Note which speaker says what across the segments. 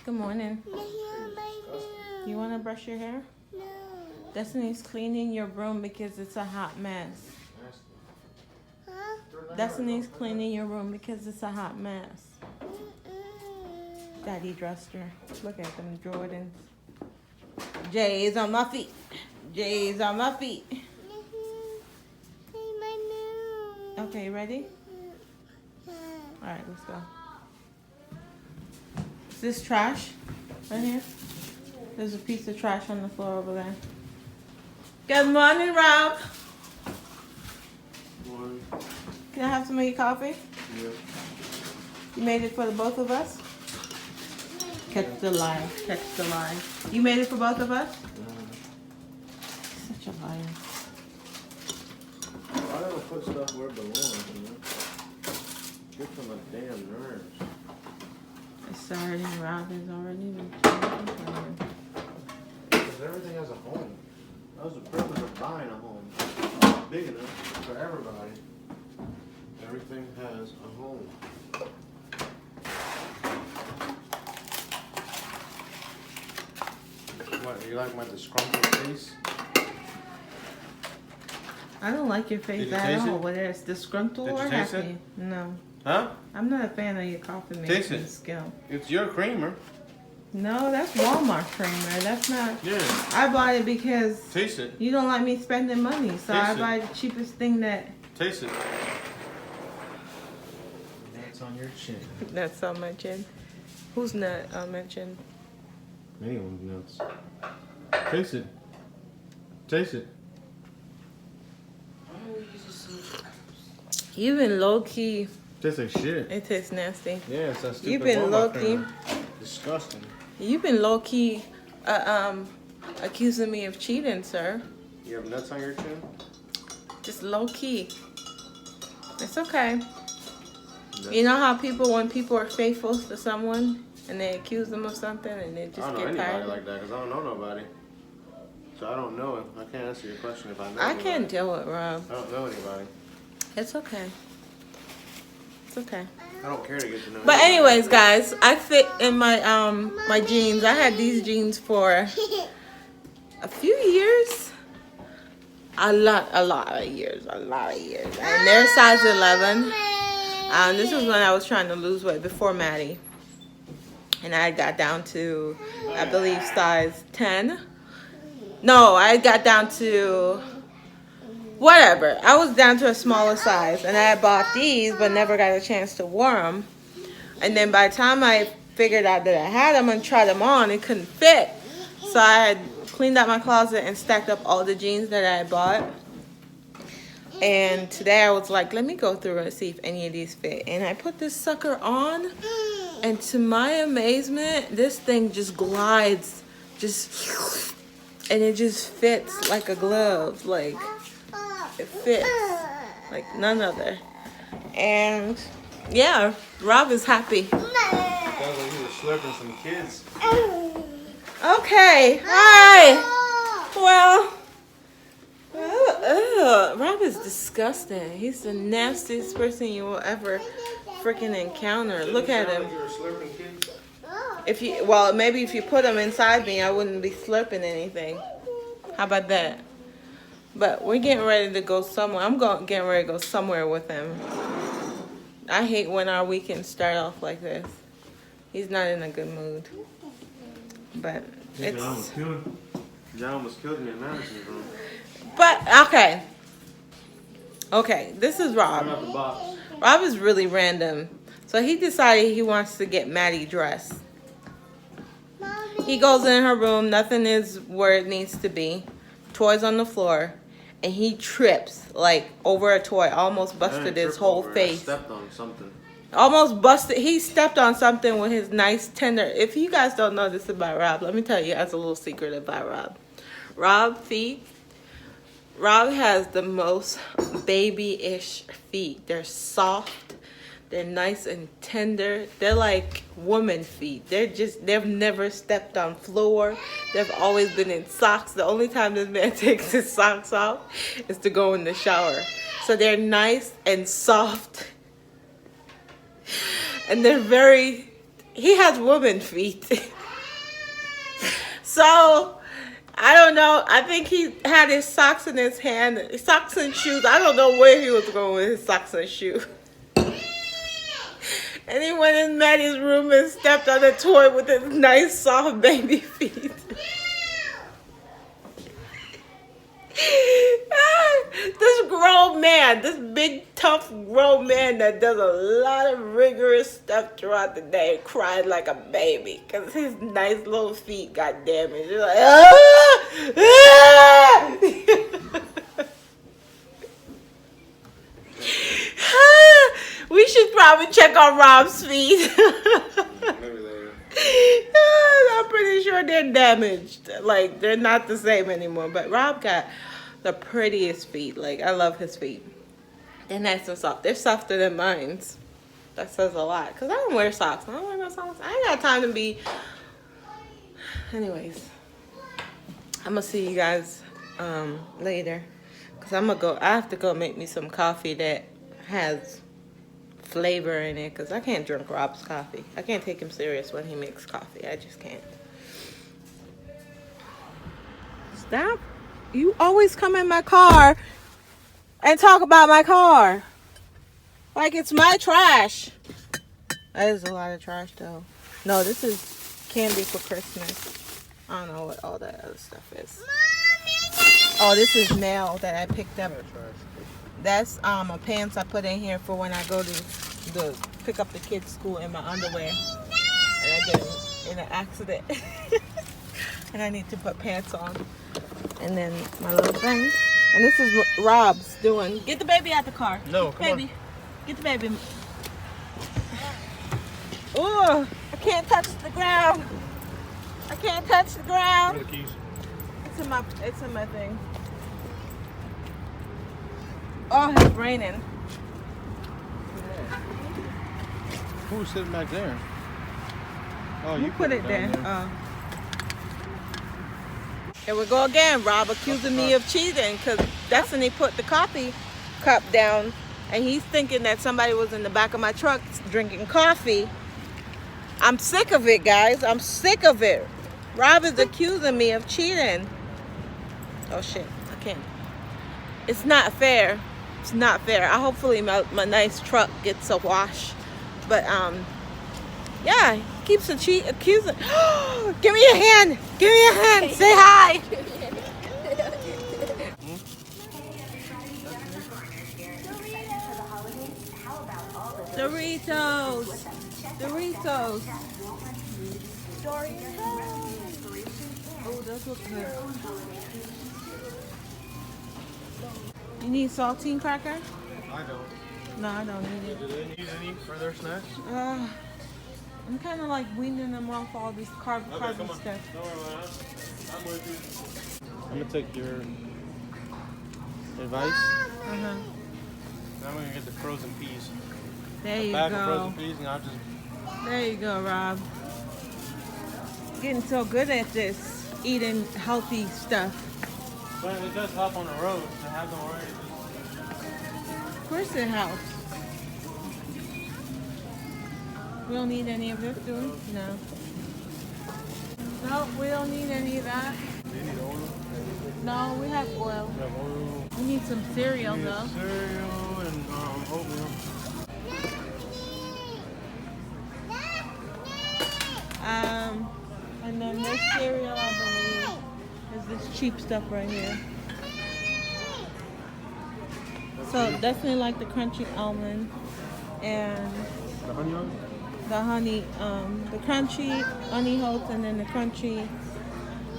Speaker 1: Good morning. You want to brush your hair? No. Destiny's cleaning your room because it's a hot mess. Huh? Destiny's cleaning your room because it's a hot mess. Daddy dressed her. Look at them Jordans. Jay's on my feet. Jay's on my feet. Okay, ready? Alright, let's go. Is this trash? Right here? There's a piece of trash on the floor over there. Good morning, Rob.
Speaker 2: Morning.
Speaker 1: Can I have some of your coffee?
Speaker 2: Yeah.
Speaker 1: You made it for the both of us? Catch the lie. Catch the lie. You made it for both of us? Such a liar.
Speaker 2: I don't put stuff where it belongs, you know? Get from the damn nerves.
Speaker 1: It's Saturday and Rob is already
Speaker 2: Because everything has a home. That was the privilege of buying a home. Big enough for everybody. Everything has a home. What, you like my disgruntled face?
Speaker 1: I don't like your face at all, whether it's disgruntled or happy. No.
Speaker 2: Huh?
Speaker 1: I'm not a fan of your coffee making skill.
Speaker 2: It's your creamer.
Speaker 1: No, that's Walmart creamer. That's not.
Speaker 2: Yeah.
Speaker 1: I bought it because
Speaker 2: Taste it.
Speaker 1: you don't like me spending money, so I buy the cheapest thing that.
Speaker 2: Taste it. That's on your chin.
Speaker 1: That's on my chin. Who's nut on my chin?
Speaker 2: Anyone's nuts. Taste it. Taste it.
Speaker 1: You've been low key.
Speaker 2: Tastes like shit.
Speaker 1: It tastes nasty.
Speaker 2: Yeah, it's that stupid
Speaker 1: You've been low key.
Speaker 2: Disgusting.
Speaker 1: You've been low key, accusing me of cheating, sir.
Speaker 2: You have nuts on your chin?
Speaker 1: Just low key. It's okay.
Speaker 2: Nuts.
Speaker 1: You know how when people are faithful to someone and they accuse them of something and they just
Speaker 2: I don't know
Speaker 1: get
Speaker 2: anybody
Speaker 1: tired?
Speaker 2: like that because I don't know nobody. So I don't know it. I can't answer your question if I know
Speaker 1: I
Speaker 2: anybody.
Speaker 1: can't deal with Rob.
Speaker 2: I don't know anybody.
Speaker 1: It's okay. It's okay.
Speaker 2: I don't care to get to know
Speaker 1: But
Speaker 2: anybody.
Speaker 1: anyways, guys, I fit in my my jeans. I had these jeans for a few years. A lot of years. And they're size 11. This was when I was trying to lose weight before Maddie. And I got down to, I believe, size 10. No, I got down to whatever. I was down to a smaller size. And I had bought these, but never got a chance to wear them. And then by the time I figured out that I had them and tried them on, it couldn't fit. So I had cleaned out my closet and stacked up all the jeans that I had bought. And today I was like, let me go through and see if any of these fit. And I put this sucker on. And to my amazement, this thing just glides. And it just fits like a glove. Like, it fits like none other. And yeah, Rob is happy.
Speaker 2: Sounds like you were slurping some kids.
Speaker 1: Okay, hi. Well, Rob is disgusting. He's the nastiest person you will ever freaking encounter. Look at him.
Speaker 2: Like you were slurping kids?
Speaker 1: Maybe if you put him inside me, I wouldn't be slurping anything. How about that? But we're getting ready to go somewhere. I'm getting ready to go somewhere with him. I hate when our weekends start off like this. He's not in a good mood. But it's...
Speaker 2: John almost killed me in Madison's room.
Speaker 1: But, okay. Okay, this is Rob.
Speaker 2: Bring out the box.
Speaker 1: Rob is really random. So he decided he wants to get Maddie dressed. He goes in her room. Nothing is where it needs to be. Toys on the floor. And he trips, like, over a toy. Almost busted his whole face.
Speaker 2: I stepped on something.
Speaker 1: Almost busted. He stepped on something with his nice tender. If you guys don't know this about Rob, let me tell you as a little secret about Rob. Rob's feet. Rob has the most baby-ish feet. They're soft. They're nice and tender. They're like woman feet. They've never stepped on floor. They've always been in socks. The only time this man takes his socks off is to go in the shower. So they're nice and soft. And they're he has woman feet. so, I don't know. I think he had his socks in his hand, socks and shoes. I don't know where he was going with his socks and shoes. And he went in Maddie's room and stepped on a toy with his nice soft baby feet. This grown man, this big tough grown man that does a lot of rigorous stuff throughout the day, cried like a baby because his nice little feet got damaged. He's like, ah! Ah! We should probably check on Rob's feet.
Speaker 2: Maybe later.
Speaker 1: I'm pretty sure they're damaged. Like, they're not the same anymore. But Rob got the prettiest feet. Like, I love his feet. They're nice and soft. They're softer than mine. That says a lot. Because I don't wear socks. I don't wear no socks. I ain't got time to be... Anyways. I'm going to see you guys later. Because I'm going to go... I have to go make me some coffee that has flavor in it. Because I can't drink Rob's coffee. I can't take him serious when he makes coffee. I just can't. Stop. You always come in my car and talk about my car. Like it's my trash. That is a lot of trash though. No, this is candy for Christmas. I don't know what all that other stuff is. Oh, this is mail that I picked up. That's a pants I put in here for when I go to pick up the kids' school in my underwear. And I get in an accident. And I need to put pants on. And then my little thing. And this is what Rob's doing. Get the baby out the car.
Speaker 2: No, come
Speaker 1: baby. Get the baby. Ooh, I can't touch the ground. I can't touch the ground.
Speaker 2: Where are the keys?
Speaker 1: It's in my thing. Oh, it's raining.
Speaker 2: Who's sitting back there? Oh,
Speaker 1: you put it there.
Speaker 2: there.
Speaker 1: Here we go again. Rob accusing me of cheating because Destiny put the coffee cup down and he's thinking that somebody was in the back of my truck drinking coffee. I'm sick of it, guys. I'm sick of it. Rob is accusing me of cheating. Oh shit, I can't. It's not fair. It's not fair. Hopefully my nice truck gets a wash. But yeah, he keeps accusing. Give me a hand. Give me a hand. Say hi. Doritos. Doritos. Oh, those look good. You need saltine cracker?
Speaker 2: I don't.
Speaker 1: No, I don't need it.
Speaker 2: Do they need any for their snacks?
Speaker 1: I'm kind of like weaning them off all this carb stuff.
Speaker 2: Don't worry about it. I'm with you. I'm going to take your advice.
Speaker 1: Uh-huh.
Speaker 2: Now I'm going to get the frozen peas.
Speaker 1: There you
Speaker 2: Bag of
Speaker 1: go.
Speaker 2: frozen peas and I'll just...
Speaker 1: There you go, Rob. Getting so good at this, eating healthy stuff.
Speaker 2: But it does help on the road to have them already.
Speaker 1: Of course it helps. We don't need any of this, do we? No. No, we don't need any of that.
Speaker 2: Do you need oil?
Speaker 1: No, we have oil.
Speaker 2: You have oil.
Speaker 1: We need some cereal,
Speaker 2: You need
Speaker 1: though.
Speaker 2: cereal and oatmeal.
Speaker 1: And then this cereal, I believe, is this cheap stuff right here. So definitely like the crunchy almond and
Speaker 2: The honey on?
Speaker 1: the honey, the crunchy honey oats, and then the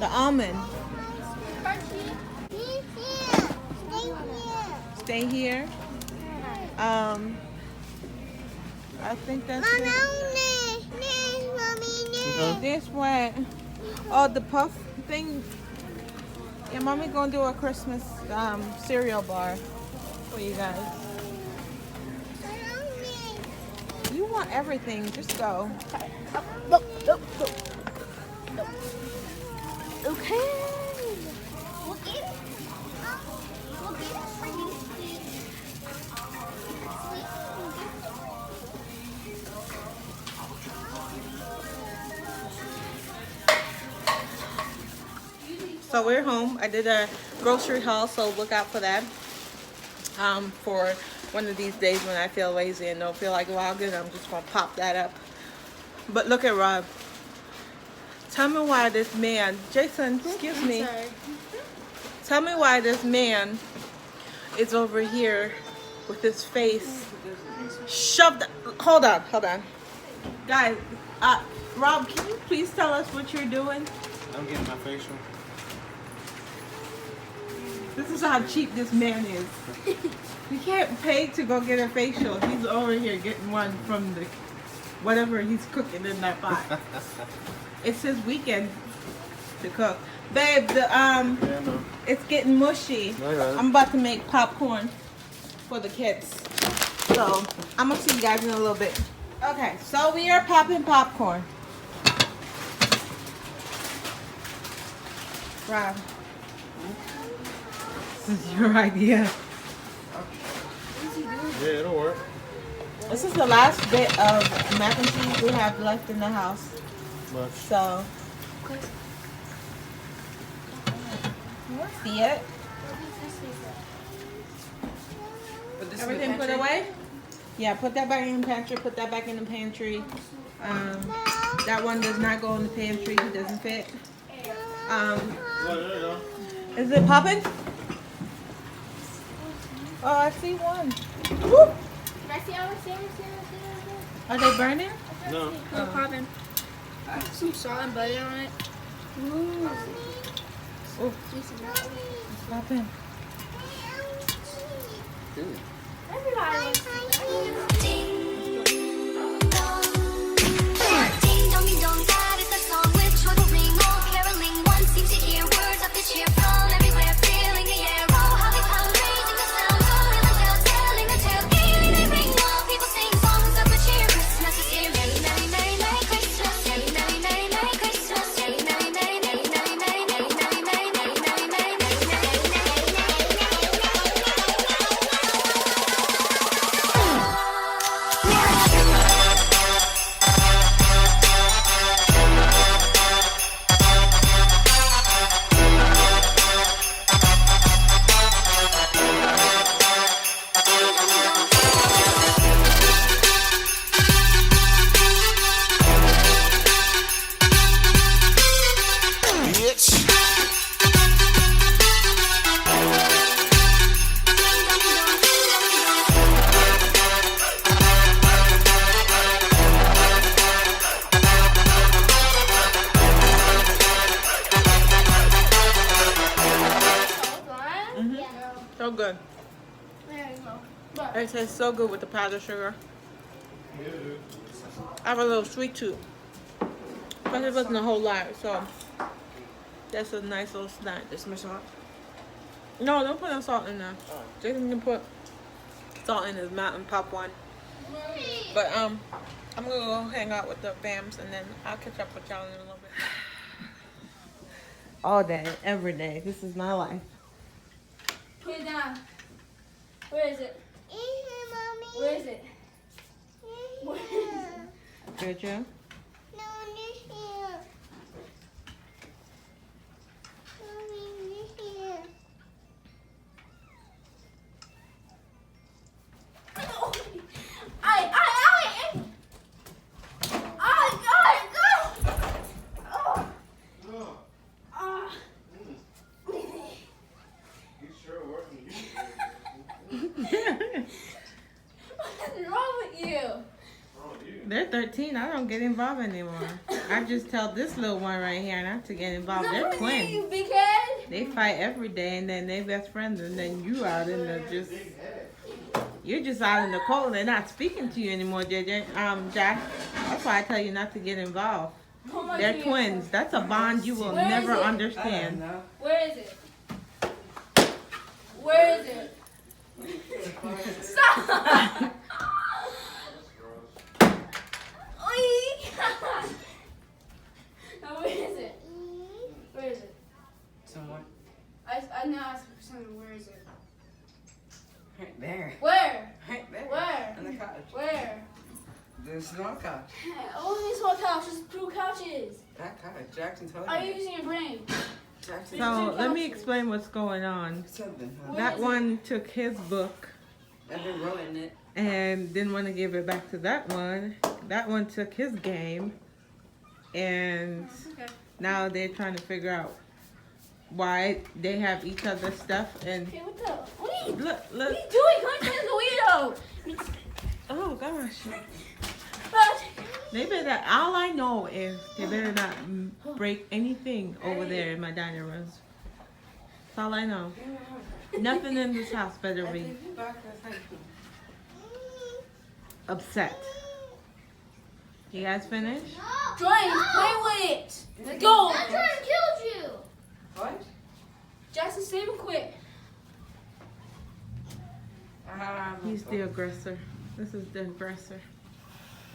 Speaker 1: almond. Stay here. I think that's it. This what? Oh, the puff thing. Yeah, mommy gonna do a Christmas cereal bar for you guys. You want everything? Just go.
Speaker 3: Look. Okay. We'll get it for you, sweet.
Speaker 1: So we're home. I did a grocery haul, so look out for that. For one of these days when I feel lazy and don't feel like vlogging, I'm just gonna pop that up. But look at Rob. Tell me why this man, Jason, excuse me.
Speaker 3: Sorry.
Speaker 1: Tell me why this man is over here with his face shoved. Hold on. Guys, Rob, can you please tell us what you're doing?
Speaker 2: I'm getting my facial.
Speaker 1: This is how cheap this man is. He can't pay to go get a facial. He's over here getting one from the whatever he's cooking in that pot. It's his weekend to cook. Babe,
Speaker 2: No.
Speaker 1: it's getting mushy.
Speaker 2: I got it.
Speaker 1: I'm about to make popcorn for the kids. So I'm gonna see you guys in a little bit. Okay, so we are popping popcorn. Rob, this is your idea.
Speaker 2: Yeah, it'll work.
Speaker 1: This is the last bit of mac and cheese we have left in the house.
Speaker 2: But
Speaker 1: So, see it? Everything put away? Yeah, put that back in the pantry. Put that back in the pantry. That one does not go in the pantry. It doesn't fit.
Speaker 2: there you go.
Speaker 1: Is it popping? Oh, I see one. Woo!
Speaker 3: Can I see our
Speaker 1: Are they burning?
Speaker 2: No.
Speaker 3: No popping. Some salt and butter on it. Ooh.
Speaker 1: Oh,
Speaker 3: Juicy.
Speaker 1: it's popping.
Speaker 3: Everybody.
Speaker 1: So good.
Speaker 3: There you go.
Speaker 1: It tastes so good with the powdered sugar. I have a little sweet tooth. But it wasn't a whole lot, so that's a nice little snack.
Speaker 4: Just mix them up.
Speaker 1: No, don't put no salt in there. Jason can put salt in his mouth and pop one. But I'm gonna go hang out with the fams and then I'll catch up with y'all in a little bit. All day, every day. This is my life.
Speaker 3: Put it down. Where is it? Where is it? Where is it?
Speaker 1: Good, Joe?
Speaker 3: What's wrong with you?
Speaker 1: They're 13. I don't get involved anymore. I just tell this little one right here not to get involved. They're twins.
Speaker 3: You big head?
Speaker 1: They fight every day and then they best friends and then you out in the just... You're just out in the cold. They're not speaking to you anymore, JJ. Jack. That's why I tell you not to get involved.
Speaker 3: How much
Speaker 1: They're
Speaker 3: do you-
Speaker 1: twins. That's a bond you will
Speaker 3: Where is
Speaker 1: never
Speaker 3: it?
Speaker 1: understand.
Speaker 3: Where is it? Where is it? Stop! No, where is it? Where is it?
Speaker 4: Somewhere.
Speaker 3: I know I asked for something. Where is it?
Speaker 4: Right there.
Speaker 3: Where?
Speaker 4: Right there.
Speaker 3: Where?
Speaker 4: On the couch.
Speaker 3: Where?
Speaker 4: The small couch.
Speaker 3: Only small couch. There's 2 couches.
Speaker 4: That couch. Jackson told
Speaker 3: Are
Speaker 4: you.
Speaker 3: you using your brain?
Speaker 4: Jaxson.
Speaker 1: So let me explain what's going on.
Speaker 4: Something, huh?
Speaker 1: That one took his book
Speaker 4: I've been rolling it.
Speaker 1: and didn't want to give it back to that one. That one took his game, and now they're trying to figure out why they have each other's stuff. And
Speaker 3: Hey, what the? What are you,
Speaker 1: look,
Speaker 3: what
Speaker 1: look.
Speaker 3: are you doing? Come on, Toledo.
Speaker 1: Oh gosh.
Speaker 3: But
Speaker 1: They better. All I know is they better not break anything over there in my dining room. That's all I know. Nothing in this house better be upset. You guys finished?
Speaker 3: Jordan, play with it. Let's go.
Speaker 5: That Jordan killed you.
Speaker 4: What?
Speaker 3: Jackson, save and quit.
Speaker 1: He's the aggressor. This is the aggressor.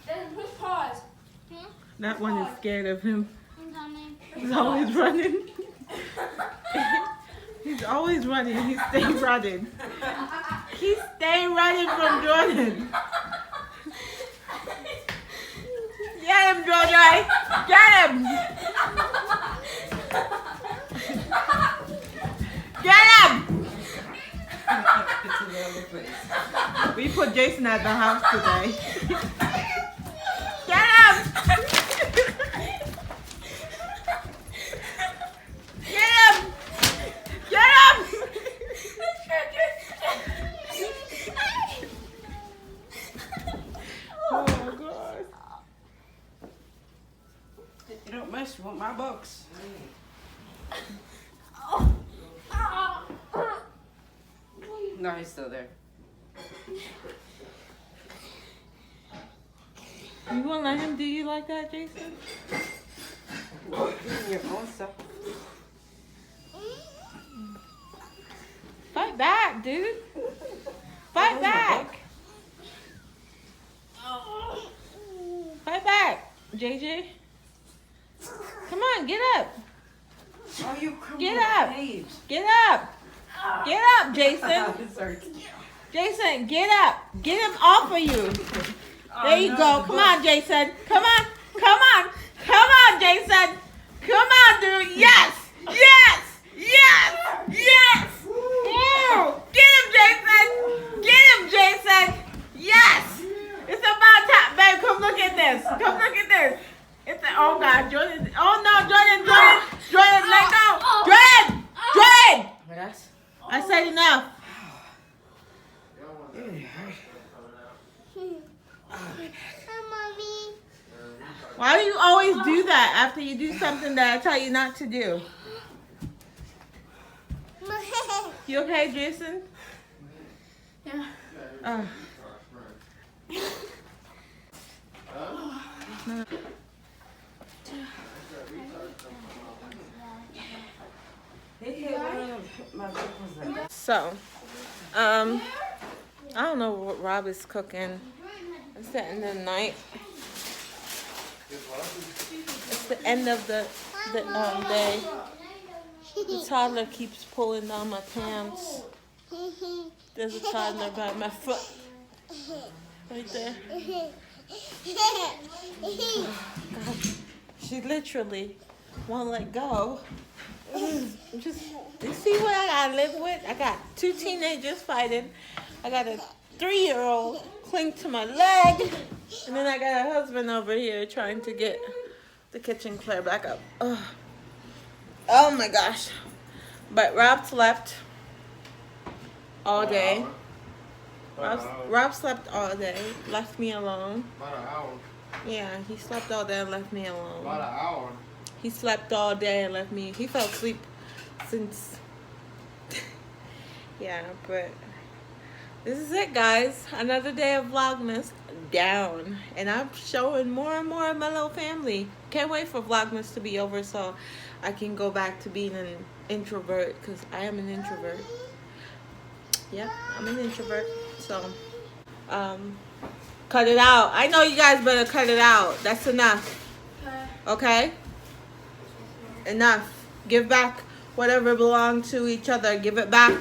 Speaker 3: Then push pause.
Speaker 1: That one is scared of him.
Speaker 5: I'm coming.
Speaker 1: He's always running. He's always running. He stay running. He stay running from Jordan. Get him, Jordan. Get him. Get him.
Speaker 4: It's in the other place.
Speaker 1: We put Jason at the house today. Get him. Get him. Get him. Oh God.
Speaker 4: You don't mess with my books. No, he's still there.
Speaker 1: You won't let him do you like that, Jason?
Speaker 4: Your own stuff.
Speaker 1: Fight back, dude. Fight back. Fight back, JJ. Come on, get up.
Speaker 4: Oh, you crumbled
Speaker 1: Get up.
Speaker 4: the page.
Speaker 1: Get up. Get up, Jason.
Speaker 4: Sorry.
Speaker 1: Jason, get up. Get him off of you. There you go. Come on, Jason. Come on. Come on. Come on, Jason. Come on, dude. Yes. Yes. Yes. Yes. Woo. Get him, Jason. Get him, Jason. Yes. It's about time. Babe, come look at this. Come look at this. It's a, oh, God. Jordan. Oh, no. Jordan. Jordan, let go. Jordan. Jordan.
Speaker 4: Yes.
Speaker 1: I said enough.
Speaker 5: Mommy.
Speaker 1: Why do you always do that after you do something that I tell you not to do? You okay, Jason?
Speaker 3: Yeah.
Speaker 4: They hit one of my book was like.
Speaker 1: So, I don't know what Rob is cooking. It's the end of the night. It's the end of the day. The toddler keeps pulling down my pants. There's a toddler by my foot. Right there. God, she literally won't let go. Just, you see what I gotta live with? I got 2 teenagers fighting. I got a 3-year-old cling to my leg. And then I got a husband over here trying to get the kitchen clear back up. Ugh. Oh my gosh. But Rob slept all day. Rob slept all day, left me alone.
Speaker 2: About an hour.
Speaker 1: Yeah, he slept all day and left me alone.
Speaker 2: About an hour.
Speaker 1: He slept all day and left me. He fell asleep since. Yeah, but this is it, guys. Another day of Vlogmas down. And I'm showing more and more of my little family. Can't wait for Vlogmas to be over so I can go back to being an introvert, because I am an introvert. Yep, I'm an introvert. So, cut it out. I know you guys better cut it out. That's enough. Okay? Enough. Give back whatever belonged to each other. Give it back,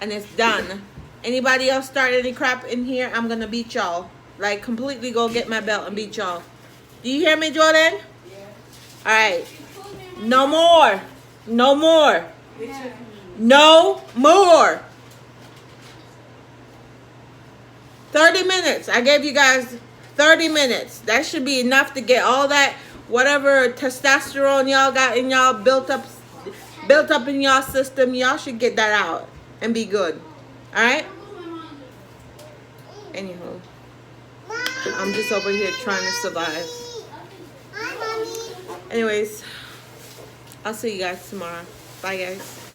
Speaker 1: and it's done. Anybody else start any crap in here, I'm gonna beat y'all. Like, completely go get my belt and beat y'all. Do you hear me, Jordan? Yeah. Alright. No more. No more. No more. 30 minutes. I gave you guys 30 minutes. That should be enough to get all that whatever testosterone y'all got in y'all built up in y'all system. Y'all should get that out and be good. All right? Anywho, I'm just over here trying to survive. Anyways, I'll see you guys tomorrow. Bye, guys.